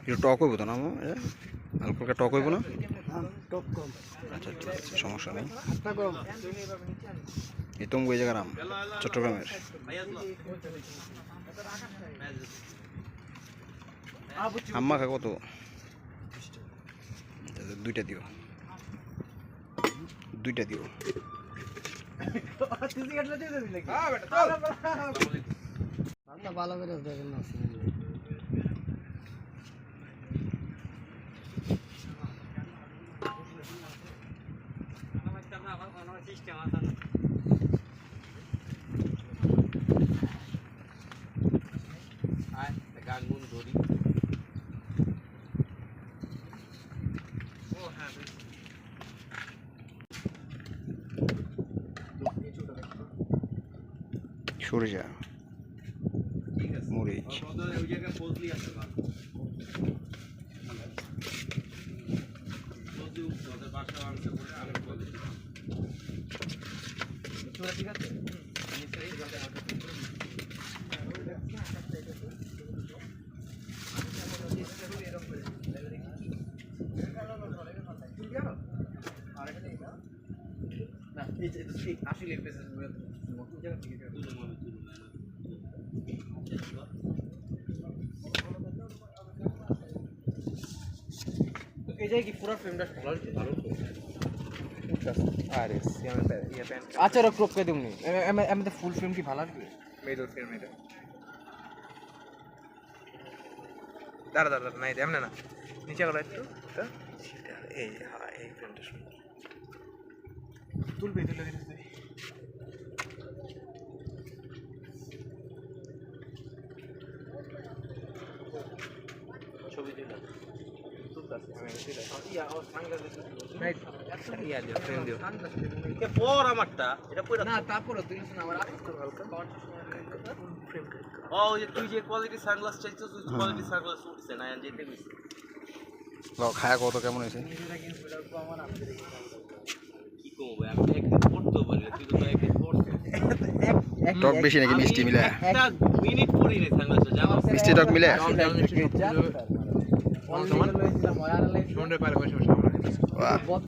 একটু টক হইব তো না হালকা টক হইব না? টক কম। আচ্ছা ঠিক আছে, সমস্যা নেই। এই তো ওই জায়গার আম, চট্টগ্রামের। আম্মা খা কত? দুইটা দিও, দুইটা দিও। ভালো করে দেখেন না। সরিষা, মরিচ, আচ্ছা ওরা ক্রপ করে দেবনি এমনি ফুল ফিল্ম কি ভালো আসবে? মেজর ফিল্ম এটা দাঁড়া দাঁড়া নাই এমনি না নিচে গেল একটু এই হ্যাঁ এই ফিল্মটা সুন্দর তুলবে তুলে দিতে ছবি দিলা তুলতাছি আমি দিলা ইয়া ও সানগ্লাস ইয়া দিও ফ্রেম দিও কে পর আমারটা এটা পয়রা না তারপরে তুই না আমার একটু হালকা ফ্রেম ও যে তুই যে কোয়ালিটি সানগ্লাস চাইছিস ওই কোয়ালিটি সানগ্লাস উঠছে না যেতে কইছি লাও খায়া কত কেমন হয়েছে? কি কমবে আমি একদিন পড়তে পারি তুই তো একদিন পড়ছিস টক বেশি নাকি মিষ্টি মিলে? একটা মিনিট পড়ি রে সানগ্লাসটা জানো মিষ্টি টক মিলে? অনলাইনে লইছিলাম ওয়ার লাইফ শুনতে পারে বসে বসে আমরা বাহ।